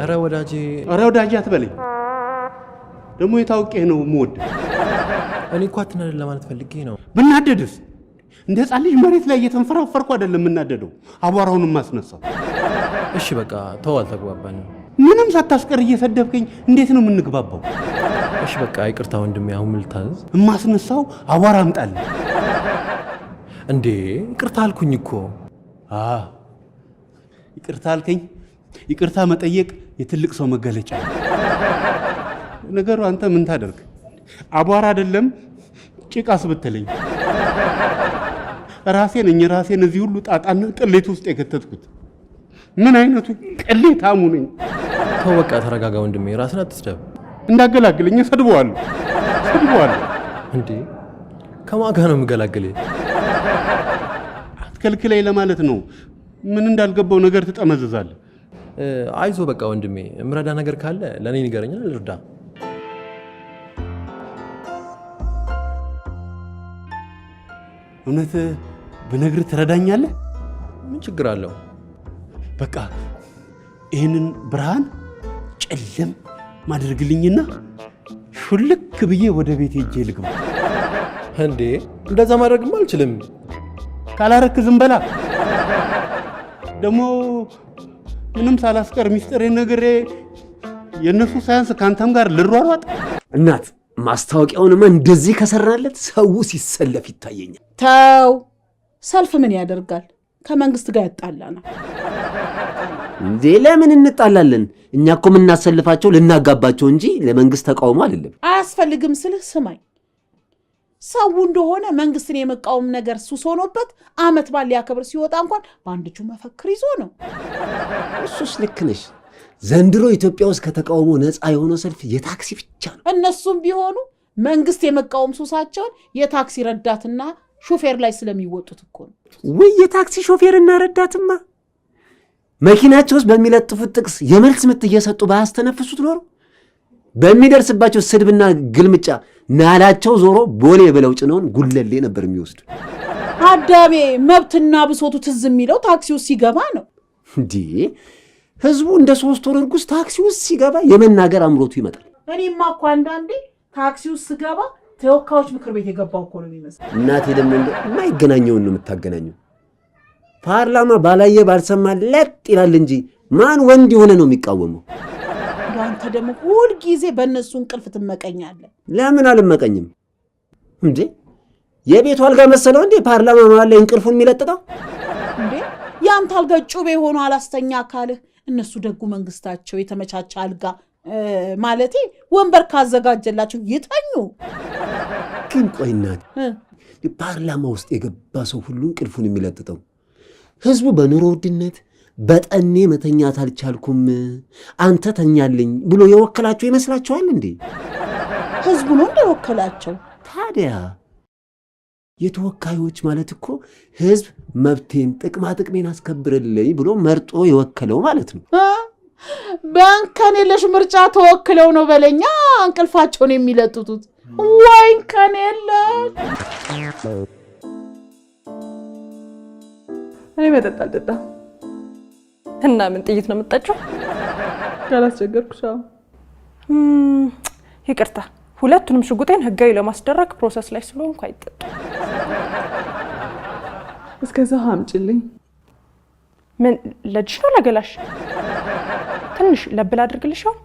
ኧረ ወዳጄ አትበለኝ ደግሞ የታውቀህ ነው ሞድ እኔ እኮ አትናደድ ለማለት ፈልጌ ነው ብናደድስ እንደ ህፃን ልጅ መሬት ላይ እየተንፈራፈርኩ አይደለም እናደደው አቧራውን ማስነሳው እሺ በቃ ተው አልተግባባንም ምንም ሳታስቀር እየሰደብከኝ እንዴት ነው የምንግባባው እሺ በቃ ይቅርታ ወንድሜ አሁን ልታዝ ማስነሳው አቧራ አምጣልኝ እንዴ ይቅርታ አልኩኝ እኮ ይቅርታ አልከኝ ይቅርታ መጠየቅ የትልቅ ሰው መገለጫ ነገሩ አንተ ምን ታደርግ አቧራ አይደለም ጭቃስ ብትለኝ ራሴን እዚህ ሁሉ ጣጣና ቅሌት ውስጥ የከተትኩት ምን አይነቱ ቅሌታሙ ነኝ ተው በቃ ተረጋጋ ወንድሜ ራስን አትስደብ እንዳገላግለኝ ሰድበዋለሁ እንዴ ከማን ጋር ነው የምገላግልህ አትከልክለኝ ለማለት ነው ምን እንዳልገባው ነገር ትጠመዘዛለህ አይዞ በቃ ወንድሜ እምረዳ ነገር ካለ ለኔ ንገረኛ ልርዳ እውነት ብነግርህ ትረዳኛለህ ምን ችግር አለው በቃ ይሄንን ብርሃን ጨለም ማድረግልኝና ሹልክ ብዬ ወደ ቤት ሄጄ ልግባ እንዴ እንደዛ ማድረግም አልችልም ካላረክ ዝም በላ ደሞ ምንም ሳላስቀር ሚስጥሬን ነግሬ የነሱ ሳያንስ ካንተም ጋር ልሯሯጥ እናት ማስታወቂያውንማ እንደዚህ ከሰራለት ሰው ሲሰለፍ ይታየኛል ተው ሰልፍ ምን ያደርጋል ከመንግስት ጋር ያጣላና እንዴ ለምን እንጣላለን እኛ እኮ ምናሰልፋቸው ልናጋባቸው እንጂ ለመንግስት ተቃውሞ አይደለም አያስፈልግም ስልህ ስማኝ ሰው እንደሆነ መንግስትን የመቃወም ነገር ሱስ ሆኖበት አመት ባል ያከብር ሲወጣ እንኳን በአንድ እጁ መፈክር ይዞ ነው እሱስ ልክ ነሽ ዘንድሮ ኢትዮጵያ ውስጥ ከተቃውሞ ነፃ የሆነ ሰልፍ የታክሲ ብቻ ነው እነሱም ቢሆኑ መንግስት የመቃወም ሱሳቸውን የታክሲ ረዳትና ሹፌር ላይ ስለሚወጡት እኮ ነው ወይ የታክሲ ሾፌርና ረዳትማ መኪናቸው ውስጥ በሚለጥፉት ጥቅስ የመልስ ምት እየሰጡ ባያስተነፍሱት ኖሮ በሚደርስባቸው ስድብና ግልምጫ ናላቸው ዞሮ ቦሌ ብለው ጭነውን ጉለሌ ነበር የሚወስዱ አዳሜ መብትና ብሶቱ ትዝ የሚለው ታክሲ ውስጥ ሲገባ ነው እንዴ ህዝቡ እንደ 3 ወር እርጉዝ ታክሲ ውስጥ ሲገባ የመናገር አምሮቱ ይመጣል እኔማ እኮ አንዳንዴ ታክሲ ውስጥ ስገባ ተወካዮች ምክር ቤት የገባው እኮ ነው የሚመስለው እናቴ ደግሞ የማይገናኘውን ነው የምታገናኘው ፓርላማ ባላየ ባልሰማ ለጥ ይላል እንጂ ማን ወንድ የሆነ ነው የሚቃወመው አንተ ደግሞ ሁሉ ጊዜ በእነሱ እንቅልፍ ትመቀኛለህ ለምን አልመቀኝም እንዴ የቤቱ አልጋ መሰለው እንዴ ፓርላማ ማለት ላይ እንቅልፉን የሚለጥጠው እንዴ ያንተ አልጋ ጩቤ ሆኖ አላስተኛ አካልህ እነሱ ደጉ መንግስታቸው የተመቻቸ አልጋ ማለቴ ወንበር ካዘጋጀላችሁ ይተኙ ግን ቆይ እናት ፓርላማ ውስጥ የገባ ሰው ሁሉ እንቅልፉን የሚለጥጠው ህዝቡ በኑሮ ውድነት በጠኔ መተኛት አልቻልኩም አንተ ተኛልኝ ብሎ የወከላቸው ይመስላችኋል እንዴ ህዝቡ ነው እንደወከላቸው ታዲያ የተወካዮች ማለት እኮ ህዝብ መብቴን ጥቅሜን አስከብርልኝ ብሎ መርጦ የወከለው ማለት ነው ባንከን የለሽ ምርጫ ተወክለው ነው በለኛ እንቅልፋቸውን የሚለጥጡት ወይን ከኔለ እኔ መጠጥ አልጠጣም እና ምን ጥይት ነው የምትጠጪው ካላስቸገርኩሽ ይቅርታ ሁለቱንም ሽጉጤን ህጋዊ ለማስደረግ ፕሮሰስ ላይ ስለሆንኩ አይጠጣም እስከዛ አምጪልኝ ምን ለጅሽ ነው ለገላሽ ትንሽ ለብል አድርግልሽው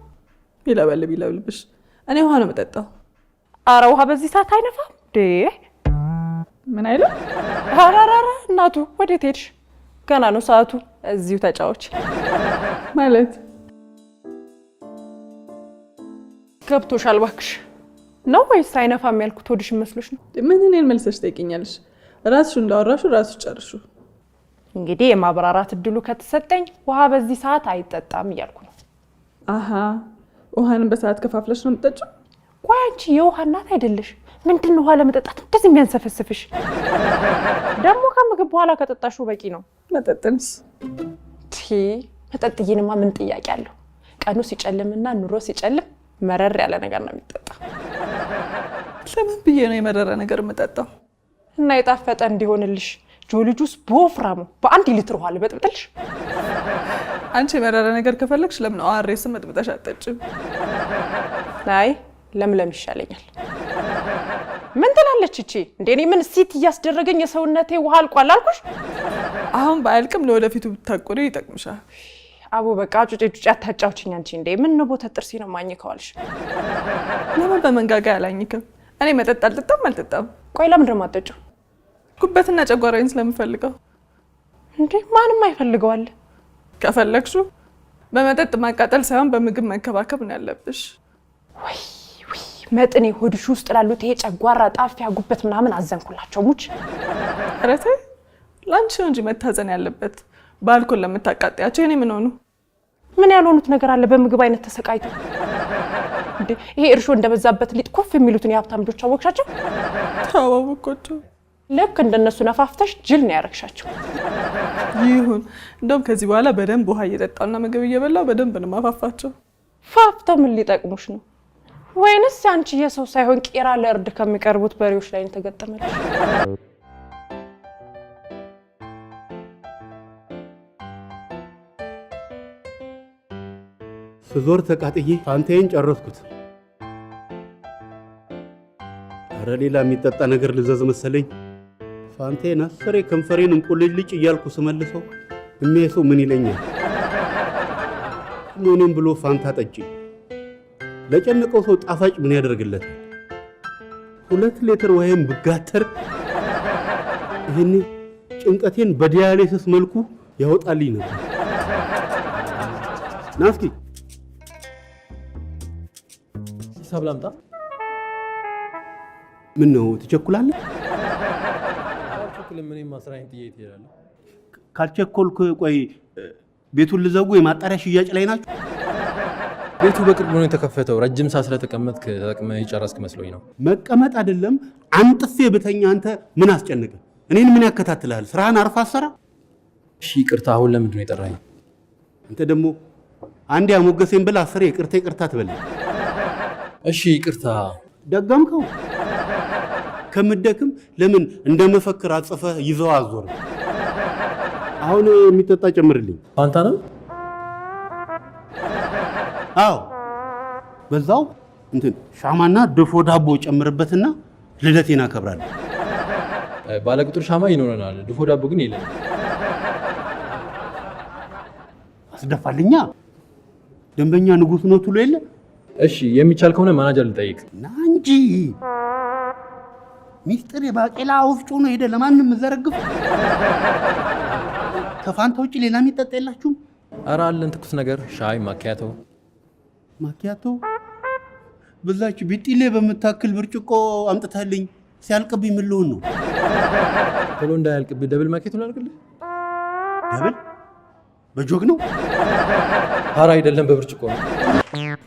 ይለበልብሽ እኔ ውሃ ነው የምጠጣው አረ ውሃ በዚህ ሰዓት አይነፋም ዴ ምን አይለው አራራራ እናቱ ወዴት ሄድሽ ገና ነው ሰዓቱ እዚሁ ተጫዎች ማለት ገብቶሻል እባክሽ ነው ወይስ አይነፋም ያልኩት ወድሽ መስሎሽ ነው ምን እኔን መልሰሽ ጠይቂኛለሽ ራስሽ እንዳወራሹ ራስሽ ጨርሹ እንግዲህ የማብራራት እድሉ ከተሰጠኝ ውሃ በዚህ ሰዓት አይጠጣም እያልኩ ነው አሃ ውሃንን በሰዓት ከፋፍለሽ ነው የምትጠጪው ቆይ አንቺ የውሃ እናት አይደለሽ ምንድነው ውሃ ለመጠጣት እንደዚህ የሚያንሰፈስፍሽ ደግሞ ከምግብ በኋላ ከጠጣሽው በቂ ነው መጠጥንስ መጠጥዬንማ ምን ጥያቄ አለው ቀኑ ሲጨልምና ኑሮ ሲጨልም መረር ያለ ነገር ነው የሚጠጣው ለምን ብዬ ነው የመረረ ነገር የምጠጣው እና የጣፈጠ እንዲሆንልሽ ጆሊ ጁስ በወፍራሙ በ1 ሊትር ውሃ ልበጥብጥልሽ አንቺ የመረረ ነገር ከፈለግሽ ለምን አዋሬስ መጥብጠሽ አጠጭም? አይ ለምለም ይሻለኛል። ምን ትላለች እቺ? እንዴ እኔ ምን ሲት እያስደረገኝ የሰውነቴ ውሃ አልቋል አልኩሽ። አሁን ባይልቅም ለወደፊቱ ብታቆሪ ይጠቅምሻል። አቡ በቃ ጩጬ አታጫውችኝ አንቺ። እንዴ ምን ነው ቦታ ጥርሲ ነው ማኝከዋልሽ? ለምን በመንጋጋ ያላኝከም? እኔ መጠጥ አልጠጣም። ቆይ ለምን ደግሞ አትጠጪው? ጉበትና ጨጓራዬን ስለምፈልገው። እንዴ ማንም አይፈልገዋል። ከፈለግሹ በመጠጥ ማቃጠል ሳይሆን በምግብ መንከባከብ ነው ያለብሽ። ወይ መጥኔ ሆድሽ ውስጥ ላሉት ይሄ ጨጓራ፣ ጣፊያ፣ ጉበት ምናምን አዘንኩላቸው ሙች። ኧረ ተይ ላንቺ ነው እንጂ መታዘን ያለበት። በአልኮል ለምታቃጥያቸው እኔ ምን ሆኑ? ምን ያልሆኑት ነገር አለ በምግብ አይነት ተሰቃይተው? እንዴ ይሄ እርሾ እንደበዛበት ሊጥ ኮፍ የሚሉትን የሀብታም ልጆች አወቅሻቸው? ታዋወቅኳቸው። ልክ እንደነሱ ነፋፍተሽ ጅል ነው ያረግሻቸው። ይሁን እንደውም ከዚህ በኋላ በደንብ ውሃ እየጠጣውና ምግብ እየበላው በደንብ ነው ማፋፋቸው። ፋፍተው ምን ሊጠቅሙሽ ነው? ወይንስ አንቺ የሰው ሳይሆን ቄራ ለእርድ ከሚቀርቡት በሬዎች ላይ ተገጠመልሽ? ስዞር ተቃጥዬ ፋንታዬን ጨረስኩት። አረ ሌላ የሚጠጣ ነገር ልዘዝ መሰለኝ። ፋንታዬን አስሬ ከንፈሬን እንቁልልጭ እያልኩ ስመልሰው የሚያሰው ምን ይለኛል? ምንም ብሎ ፋንታ ጠጪ። ለጨነቀው ሰው ጣፋጭ ምን ያደርግለታል? 2 ሊትር ወይም ብጋተር ይሄኔ ጭንቀቴን በዲያሊሲስ መልኩ ያወጣልኝ ነበር። ናስኪ ሂሳብ ላምጣ። ምን ነው ትቸኩላለህ? አልቸኩልም። እኔም ማስራኝ ጥዬ ትሄዳለህ። ካልቸኮልኩ ቆይ ቤቱን ልዘጉ የማጣሪያ ሽያጭ ላይ ናችሁ? ቤቱ በቅርቡ ነው የተከፈተው። ረጅም ሰዓት ስለተቀመጥክ ተጠቅመህ የጨረስክ መስሎኝ ነው። መቀመጥ አይደለም አንጥፌ ብተኛ አንተ ምን አስጨነቀ? እኔን ምን ያከታትልሃል? ስራህን አርፋ አሰራ። እሺ ይቅርታ። አሁን ለምንድን ነው የጠራኸኝ? አንተ ደግሞ አንዴ አሞገሴን ብላ አስሬ ይቅርታ ትበል። እሺ ይቅርታ። ደጋምከው። ከምደክም ለምን እንደመፈክር አጽፈህ ይዘው አዞር። አሁን የሚጠጣ ጨምርልኝ። ፋንታ ነው? አዎ በዛው እንትን ሻማና ድፎ ዳቦ ጨምርበትና ልደቴን አከብራለሁ። ባለቁጥር ሻማ ይኖረናል፣ ድፎ ዳቦ ግን የለም። አስደፋልኛ። ደንበኛ ንጉስ ነው ትሎ የለ። እሺ የሚቻል ከሆነ ማናጀር ልጠይቅ ና እንጂ ሚስጥር የባቄላ ወፍጮ ነው ሄደ ለማንም ዘረግፍ። ከፋንታ ውጭ ሌላ የሚጠጣ የላችሁም? ኧረ አለን ትኩስ ነገር፣ ሻይ፣ ማኪያቶ በዛች ቢጢሌ በምታክል ብርጭቆ አምጥታልኝ ሲያልቅብኝ ምን ልሆን ነው? ቶሎ እንዳያልቅብህ ደብል ማኪያቶ ላድርግልህ? ደብል በጆግ ነው? ኧረ አይደለም በብርጭቆ ነው።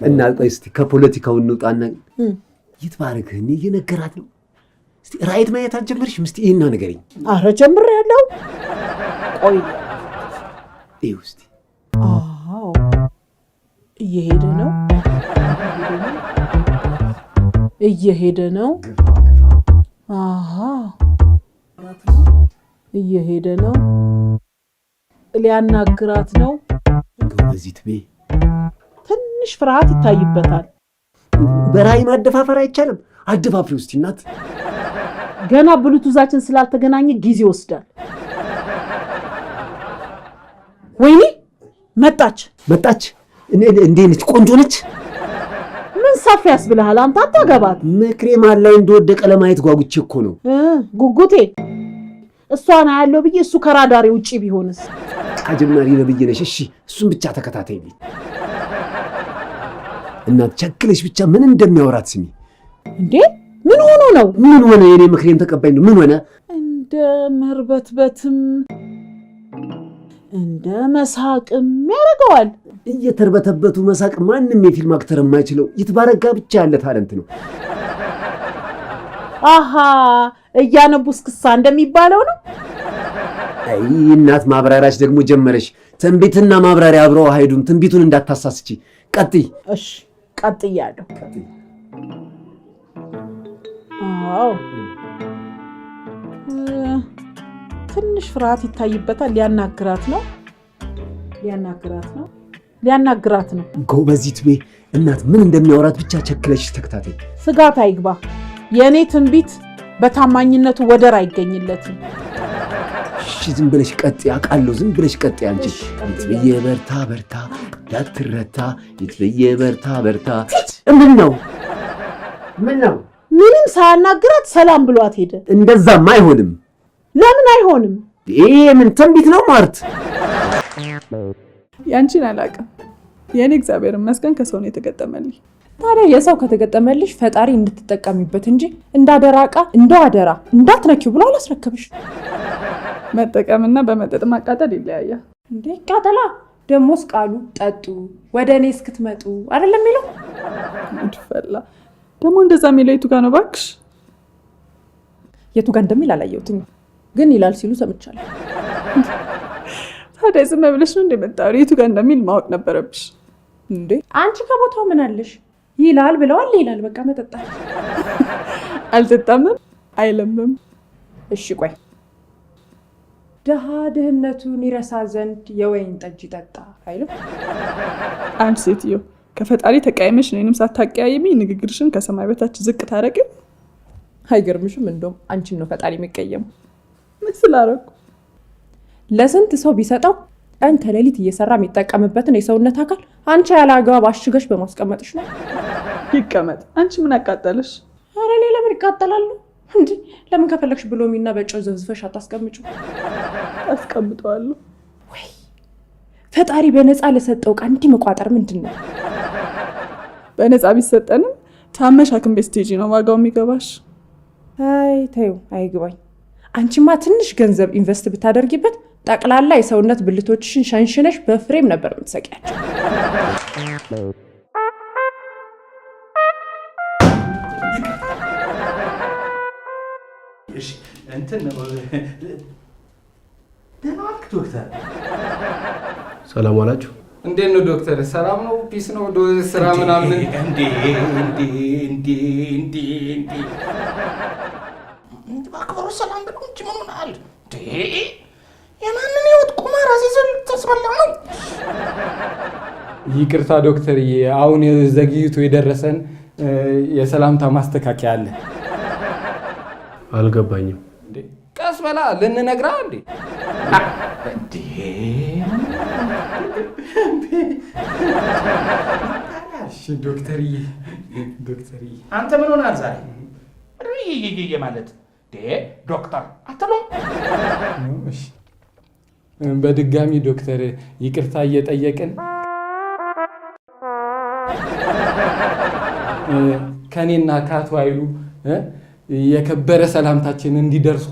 እና ቆይ እስቲ ከፖለቲካው እንውጣና ይትባረክህ እኔ እየነገራት ነው። እስቲ ራይት ማየት አልጀመርሽም? እስቲ ይሄና ንገረኝ። አረ ጀምሬያለሁ። ቆይ ይኸው እስቲ አዎ እየሄደ ነው። አሃ እየሄደ ነው። ሊያናግራት ነው። ጎበዚት ቤ ትንሽ ፍርሃት ይታይበታል። በራይ ማደፋፈር አይቻልም። አደፋፍሪ ውስጥ እናት ገና ብሉቱዛችን ስላልተገናኘ ጊዜ ይወስዳል። ወይኔ መጣች። እንዴ ነች? ቆንጆ ነች። ምን ሰፍ ያስብልሃል አንተ? አታገባት። ምክሬ ማን ላይ እንደወደቀ ለማየት ጓጉቼ እኮ ነው። ጉጉቴ እሷን አያለው ብዬ እሱ ከራዳሪ ውጪ ቢሆንስ? አጀማሪ ነብይ ነሽ። እሺ እሱን ብቻ ተከታተይልኝ። እናት ቸክለሽ ብቻ ምን እንደሚያወራት ስሚ። እንዴ ምን ሆኖ ነው? ምን ሆነ? የኔ ምክሬን ተቀባይ ነው። ምን ሆነ? እንደ መርበትበትም እንደ መሳቅም ያደርገዋል። እየተርበተበቱ መሳቅ ማንም የፊልም አክተር የማይችለው ይትባረጋ ብቻ ያለ ታለንት ነው። አሃ እያነቡስ ክሳ እንደሚባለው ነው። አይ እናት ማብራሪያሽ ደግሞ ጀመረሽ። ትንቢትና ማብራሪያ አብረው አይሄዱም። ትንቢቱን እንዳታሳስቺ። ቀጥይ። እሺ ቀጥያለሁ። አዎ ትንሽ ፍርሃት ይታይበታል። ሊያናግራት ነው። ሊያናግራት ነው። ጎበዚት ቤ እናት ምን እንደሚያወራት ብቻ ቸክለሽ ተከታተይ። ስጋት አይግባ። የእኔ ትንቢት በታማኝነቱ ወደር አይገኝለትም። እሺ ዝም ብለሽ ቀጥይ፣ አውቃለሁ። ዝም ብለሽ ቀጥይ አንቺ። ይትብዬ በርታ በርታ እንዳትረታ፣ ይትብዬ በርታ በርታ። ምን ነው? ምንም ሳያናግራት ሰላም ብሏት ሄደ። እንደዛማ አይሆንም። ለምን አይሆንም? ይሄ ምን ትንቢት ነው ማርት? ያንቺን አላውቅም። የእኔ እግዚአብሔር ይመስገን ከሰው ነው የተገጠመልኝ። ታዲያ የሰው ከተገጠመልሽ ፈጣሪ እንድትጠቀሚበት እንጂ እንዳደራ ዕቃ እንደው አደራ እንዳትነኪው ብሎ አላስረከብሽ። መጠቀምና በመጠጥ ማቃጠል ይለያያል እንዴ? ቃጠላ ደሞስ ቃሉ ጠጡ ወደ እኔ እስክትመጡ አይደለም የሚለው? ይፈላ ደግሞ እንደዛ የሚለው የቱ ጋር ነው እባክሽ? የቱ ጋር እንደሚል አላየሁትም፣ ግን ይላል ሲሉ ሰምቻለሁ። ታዲያ ዝም ብለሽ ነው እንደመጣው የቱ ጋር እንደሚል ማወቅ ነበረብሽ እንዴ? አንቺ ከቦታው ምን አለሽ? ይላል ብለዋል ይላል። በቃ መጠጣት አልጠጣምም አይለምም። እሺ ቆይ ድሃ ድህነቱን ይረሳ ዘንድ የወይን ጠጅ ይጠጣ አይልም? አንቺ ሴትዮ ከፈጣሪ ተቃይመሽ እኔንም ሳታቀያይሚ ንግግርሽን ከሰማይ በታች ዝቅ ታረቂ። አይገርምሽም? እንደውም አንቺን ነው ፈጣሪ የሚቀየመው። ምን ስላደረኩ? ለስንት ሰው ቢሰጠው ቀን ከሌሊት እየሰራ የሚጠቀምበትን የሰውነት አካል አንቺ ያለ አግባብ አሽገሽ በማስቀመጥሽ ነው። ይቀመጥ። አንቺ ምን አቃጠለሽ? ኧረ እኔ ለምን ይቃጠላሉ እንዴ? ለምን ከፈለግሽ ብሎሚና በጨው ዘብዝፈሽ አታስቀምጪው? አስቀምጠዋለሁ። ወይ ፈጣሪ በነፃ ለሰጠው ዕቃ እንዲህ መቋጠር ምንድን ነው? በነፃ ቢሰጠንም ታመሽ ሐኪም ቤት ስትሄጂ ነው ዋጋው የሚገባሽ። አይ ተይው አይግባኝ። አንቺማ ትንሽ ገንዘብ ኢንቨስት ብታደርጊበት ጠቅላላ የሰውነት ብልቶችሽን ሸንሽነሽ በፍሬም ነበር የምትሰቂያቸው። እሺ እንትን ነው ደህና ዋልክ ዶክተር? ሰላም ዋላችሁ። እንዴት ነው ዶክተር? ሰላም ነው? ፒስ ነው? ስራ ምናምን? ባክበሩ ሰላም ብለው እንጂ ምን ሆነሃል? የማንን ህይወት ቁማር አሲዘን ተስበላ ነው? ይቅርታ ዶክተርዬ፣ አሁን ዘግይቶ የደረሰን የሰላምታ ማስተካከያ አለ። አልገባኝም። ቀስ በላ ልንነግራ እንዴ? ዶክተርዬ አንተ ምን ሆነሃል ዛሬ? ማለት ዶክተር አትሉም? በድጋሚ ዶክተር ይቅርታ እየጠየቅን ከኔና ከአቶ ኃይሉ የከበረ ሰላምታችን እንዲደርሶ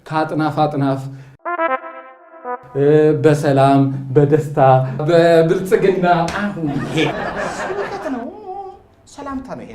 ከአጥናፍ አጥናፍ በሰላም በደስታ በብልጽግና አሁን ይሄ ስብከት ነው፣ ሰላምታ ነው ይሄ።